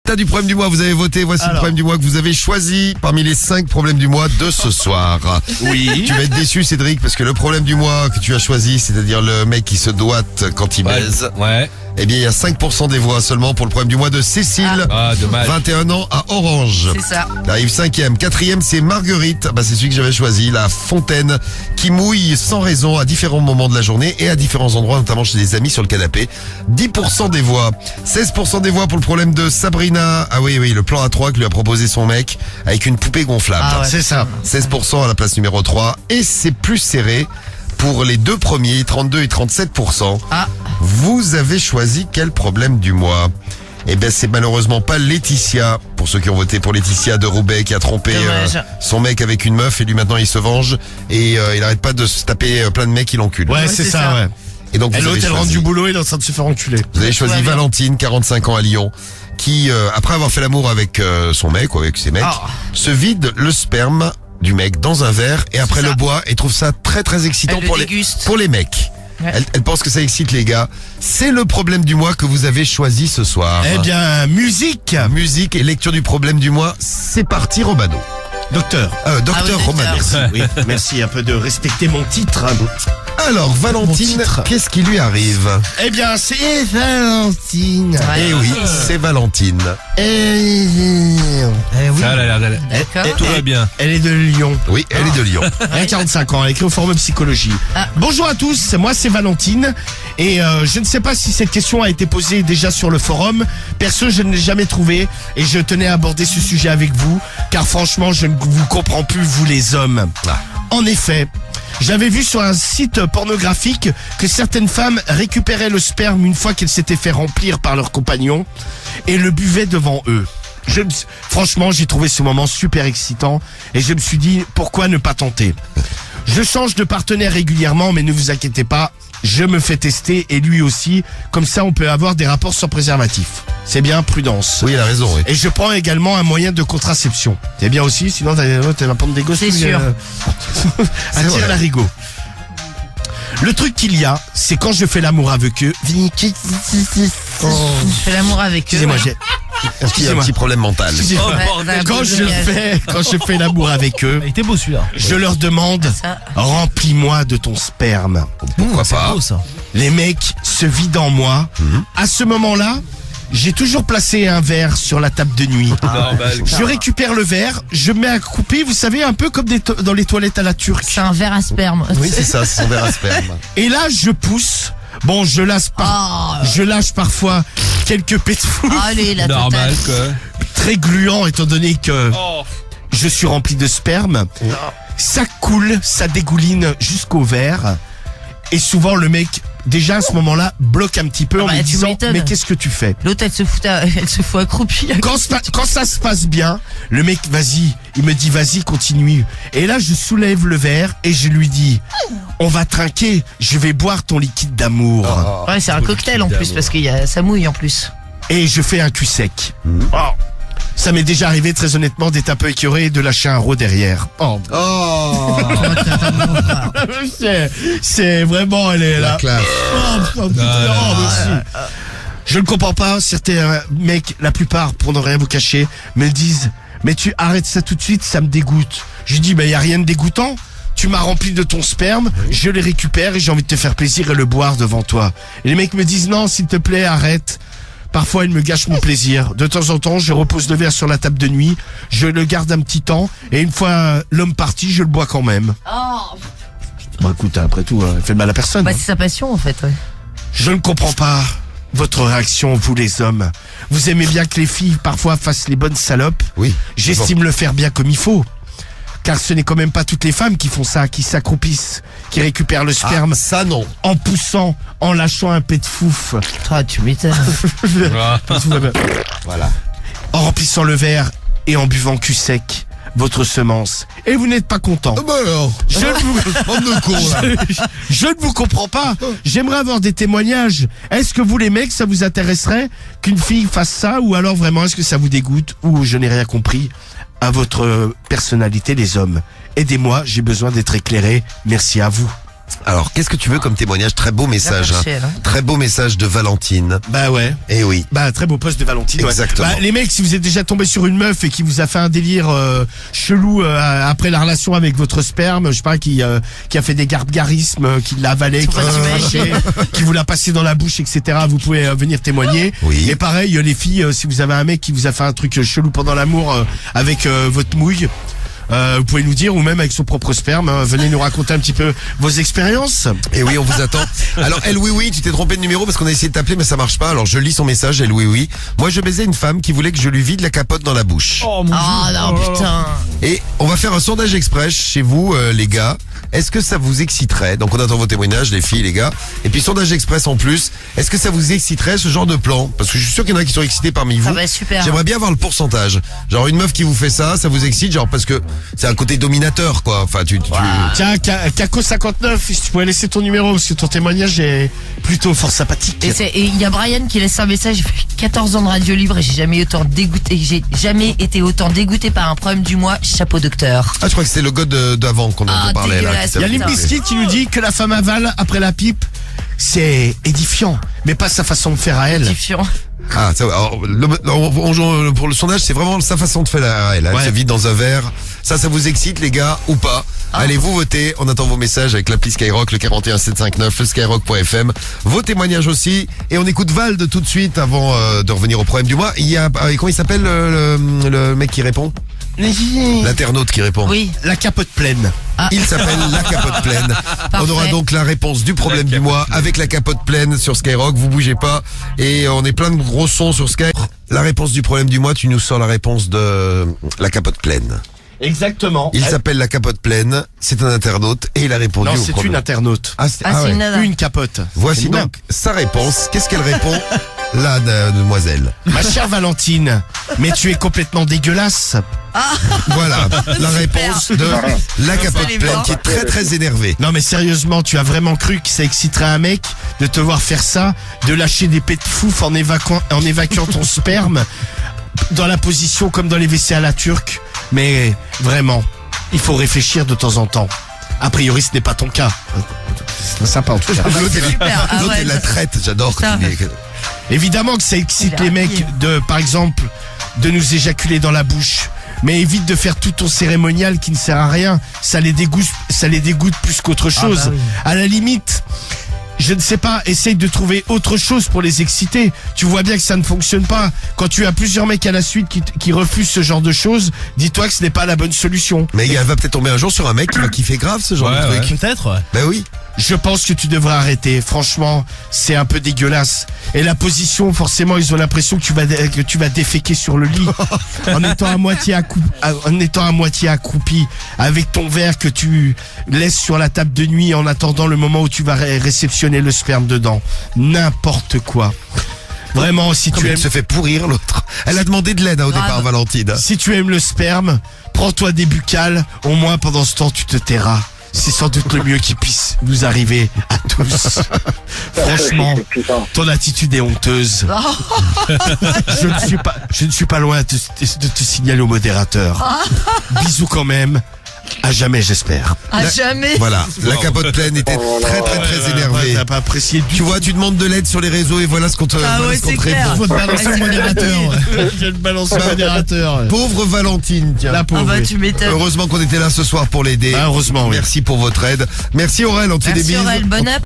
T'as du problème du mois, vous avez voté, voici le problème du mois que vous avez choisi parmi les 5 problèmes du mois de ce soir. Oui. Tu vas être déçu Cédric parce que le problème du mois que tu as choisi, c'est-à-dire le mec qui se doite quand il baise, Ouais. eh bien il y a 5% des voix seulement pour le problème du mois de Cécile, Ah, dommage. 21 ans à Orange. C'est ça. Il arrive 5e. 4e, c'est Marguerite, c'est celui que j'avais choisi, la fontaine qui mouille sans raison à différents moments de la journée et à différents endroits, notamment chez des amis sur le canapé. 10% des voix. 16% des voix pour le problème de Sabrina. Ah oui, le plan A3 que lui a proposé son mec avec une poupée gonflable. Ah ouais. C'est ça. 16% à la place numéro 3. Et c'est plus serré pour les deux premiers, 32 et 37%. Ah. Vous avez choisi quel problème du mois? Eh ben c'est malheureusement pas Laetitia, pour ceux qui ont voté pour Laetitia de Roubaix, qui a trompé Dommage. son mec avec une meuf et lui maintenant il se venge et il arrête pas de se taper plein de mecs qui l'enculent. Ouais, Ouais, c'est c'est ça, ça. ouais. Et donc Et vous l'autre, avez elle rentre choisi, du boulot, il est en train de se faire enculer. vous avez choisi Ouais, bien. Valentine, 45 ans à Lyon, qui après avoir fait l'amour avec son mec ou avec ses mecs, Ah. se vide le sperme du mec dans un verre et après ça. le boit et trouve ça très très excitant Elle le déguste. pour les mecs. Ouais. Elle pense que ça excite les gars. C'est le problème du mois que vous avez choisi ce soir. Eh bien, musique. Musique et lecture du problème du mois, c'est parti Romano. Docteur. Docteur oui, Romano. docteur. Oui, merci un peu de respecter mon titre. Alors Valentine, Mon titre. qu'est-ce qui lui arrive? Eh bien, c'est Valentine. Ouais. Eh oui, c'est Valentine. Oui. Ça a l'air d'aller. D'accord. Tout va bien. Elle est de Lyon. Oui, elle est de Lyon. Elle a 45 ans, elle écrit au Forum Psychologie. Ah. Bonjour à tous, moi c'est Valentine et je ne sais pas si cette question a été posée déjà sur le forum. Perso, je ne l'ai jamais trouvé et je tenais à aborder ce sujet avec vous car franchement, je ne vous comprends plus, vous les hommes. Ah. En effet, j'avais vu sur un site pornographique que certaines femmes récupéraient le sperme une fois qu'elles s'étaient fait remplir par leur compagnon et le buvaient devant eux. Franchement, j'ai trouvé ce moment super excitant et je me suis dit, pourquoi ne pas tenter? Je change de partenaire régulièrement, mais ne vous inquiétez pas, je me fais tester et lui aussi. Comme ça, on peut avoir des rapports sans préservatif. C'est bien, prudence. Oui, elle a raison, oui. Et je prends également un moyen de contraception. C'est bien aussi, sinon t'as la pente des gosses. C'est sûr. C'est Attire vrai. l'arigot. Le truc qu'il y a, c'est quand je fais l'amour avec eux. Je fais l'amour avec eux. Excusez-moi, j'ai. Il y a un Excusez-moi. petit problème mental. Excusez-moi. Ouais, bordel. t'as un Quand peu je de nuage. fais l'amour avec eux, Il était beau celui-là. je leur demande, Ça. remplis-moi de ton sperme. Pourquoi C'est pas? beau ça. Les mecs se vident en moi. À ce moment-là, j'ai toujours placé un verre sur la table de nuit. Normal. Je récupère le verre, je mets à couper, vous savez, un peu comme dans les toilettes à la turque. C'est un verre à sperme. Oui, c'est ça, c'est son verre à sperme. Et là, je pousse. Bon, je lâche je lâche parfois quelques pets de fou, Allez, la Normal totale. que. très gluants étant donné que Oh. je suis rempli de sperme. Ça coule, ça dégouline jusqu'au verre. Et souvent, le mec, déjà à ce moment-là, bloque un petit peu en bah, me tu disant, m'étonnes. mais qu'est-ce que tu fais? L'autre, elle se fout accroupie. Quand ça se passe bien, le mec, il me dit, vas-y, continue. Et là, je soulève le verre et je lui dis, on va trinquer, je vais boire ton liquide d'amour. Ouais, c'est un cocktail en plus parce ça mouille en plus. Et je fais un cul sec. Oh. Ça m'est déjà arrivé, très honnêtement, d'être un peu écœuré et de lâcher un rot derrière. Oh. Oh, C'est vraiment, elle est la là. classe. Oh, merci. Je ne comprends pas, certains mecs, la plupart, pour ne rien vous cacher, me disent, mais tu arrêtes ça tout de suite, ça me dégoûte. Je dis, mais il n'y a rien de dégoûtant. Tu m'as rempli de ton sperme, je les récupère et j'ai envie de te faire plaisir et le boire devant toi. Et les mecs me disent, non, s'il te plaît, arrête. Parfois, ils me gâchent mon plaisir. De temps en temps, je repose le verre sur la table de nuit, je le garde un petit temps, et une fois l'homme parti, je le bois quand même. Oh. Bon, écoute, après tout, il fait de mal à personne. Bah, c'est sa passion en fait. Ouais. Je ne comprends pas votre réaction, vous les hommes. Vous aimez bien que les filles, parfois, fassent les bonnes salopes. Oui. J'estime le faire bien comme il faut. Car ce n'est quand même pas toutes les femmes qui font ça, qui s'accroupissent, qui récupèrent le sperme Ça non. en poussant, en lâchant un pet de fouf. Toi, tu m'étonnes. Voilà. En remplissant le verre et en buvant cul sec votre semence. Et vous n'êtes pas content. Bah alors, Je ne vous... bande de cons là. Je ne vous comprends pas. J'aimerais avoir des témoignages. Est-ce que vous les mecs, ça vous intéresserait qu'une fille fasse ça, ou alors vraiment est-ce que ça vous dégoûte, ou je n'ai rien compris à votre personnalité, les hommes? Aidez-moi, j'ai besoin d'être éclairé. Merci à vous. Alors, qu'est-ce que tu veux comme témoignage? Très beau message. Bien perché, là. Très beau message de Valentine. Bah ouais. Eh oui. Bah très beau poste de Valentine. ouais. Exactement. Bah, les mecs, si vous êtes déjà tombé sur une meuf et qui vous a fait un délire chelou après la relation avec votre sperme, je sais pas, qui a fait des gargarismes, qui l'a avalé, qui Faut pas l'a t'imaginer. craché, qui vous l'a passé dans la bouche, etc. Vous pouvez venir témoigner. Oui. Et pareil, les filles, si vous avez un mec qui vous a fait un truc chelou pendant l'amour avec votre mouille. Vous pouvez nous dire, ou même avec son propre sperme, venez nous raconter un petit peu vos expériences. Et oui, on vous attend. Alors, elle, oui, tu t'es trompé de numéro parce qu'on a essayé de t'appeler, mais ça marche pas. Alors, je lis son message, elle, oui. Moi, je baisais une femme qui voulait que je lui vide la capote dans la bouche. Oh non, putain. Et on va faire un sondage express chez vous, les gars. Est-ce que ça vous exciterait? Donc, on attend vos témoignages, les filles, les gars. Et puis, sondage express en plus. Est-ce que ça vous exciterait, ce genre de plan? Parce que je suis sûr qu'il y en a qui sont excités parmi vous. Ça va être super. J'aimerais bien voir le pourcentage. Genre, une meuf qui vous fait ça vous excite? Genre, parce que c'est un côté dominateur, quoi. Enfin, Tiens, Kako59, si tu pouvais laisser ton numéro, parce que ton témoignage est plutôt fort sympathique. Et il y a Brian qui laisse un message. J'ai fait 14 ans de radio libre et j'ai jamais été autant dégoûté par un problème du mois. Chapeau docteur. Ah, je crois que c'était le gars d'avant qu'on Ah, en parlait, là. dégueulasse. qui Il y a s'appelle- Limp Bizkit qui nous dit que la femme avale après la pipe, c'est édifiant, mais pas sa façon de faire à elle. Différent. Ah, ça, alors, pour le sondage, c'est vraiment sa façon de faire elle. Elle Ouais. se vide dans un verre. Ça vous excite, les gars, ou pas? Allez, vous votez. On attend vos messages avec l'appli Skyrock, le 41759, le skyrock.fm. Vos témoignages aussi. Et on écoute Vald tout de suite avant de revenir au problème du mois. Il y a, comment il s'appelle, le mec qui répond? L'internaute qui répond. Oui. La capote pleine. Il s'appelle La Capote Pleine. On aura donc la réponse du problème du mois avec La Capote Pleine sur Skyrock. Vous bougez pas. Et on est plein de gros sons sur Sky. La réponse du problème du mois, tu nous sors la réponse de La Capote Pleine. Exactement. Il s'appelle La Capote Pleine. C'est un internaute et il a répondu Non, au c'est problème. une internaute. Ah, C'est ouais. une nana. Une capote. Voici C'est une donc sa réponse. Qu'est-ce qu'elle répond? La demoiselle. Ma chère Valentine, mais tu es complètement dégueulasse. Voilà la réponse de La Capote les Pleine bords. qui est très très énervée. Non mais sérieusement, tu as vraiment cru que ça exciterait un mec de te voir faire ça, de lâcher des pets de fouf en évacuant ton sperme dans la position comme dans les WC à la turque? Mais vraiment, il faut réfléchir de temps en temps. A priori, ce n'est pas ton cas. C'est sympa en tout cas. L'autre, elle- super. Ah l'autre, ouais, elle la ça- traite. J'adore. Putain. Évidemment que ça excite Il a les mecs râlé. de, par exemple, de nous éjaculer dans la bouche. Mais évite de faire tout ton cérémonial qui ne sert à rien. Ça les dégoûte plus qu'autre chose. bah oui. À la limite, je ne sais pas, essaye de trouver autre chose pour les exciter. Tu vois bien que ça ne fonctionne pas. Quand tu as plusieurs mecs à la suite qui refusent ce genre de choses, dis-toi que ce n'est pas la bonne solution. Mais elle va peut-être tomber un jour sur un mec qui va kiffer grave ce genre de truc. Peut-être, ouais. Ben oui. Je pense que tu devrais arrêter. Franchement, c'est un peu dégueulasse. Et la position, forcément, ils ont l'impression que tu vas déféquer sur le lit. en étant à moitié accroupi, avec ton verre que tu laisses sur la table de nuit en attendant le moment où tu vas réceptionner le sperme dedans. N'importe quoi. Vraiment, si tu Elle aimes, se fait pourrir l'autre. Elle a demandé de l'aide au départ, Valentine. si tu aimes le sperme, prends-toi des buccales. Au moins, pendant ce temps, tu te tairas. C'est sans doute le mieux qui puisse nous arriver à tous. Franchement, ton attitude est honteuse. Je ne suis pas loin de te signaler au modérateur. Bisous quand même. À jamais, j'espère. À jamais. Voilà, La Capote Pleine était très très très énervée. T'as pas apprécié du Tu vois, tu demandes de l'aide sur les réseaux et voilà ce qu'on te, Ah voilà ouais, ce qu'on c'est te clair. répond. Faut te balancer Ouais, au c'est modérateur. Je vais te balancer au modérateur. Pauvre Valentine, tiens. La Ah pauvre. bah oui. tu m'étonnes. Heureusement qu'on était là ce soir pour l'aider. Ah, heureusement, oui. Merci pour votre aide. Merci Aurel, on te fait des Merci bises. Aurel, bonne app.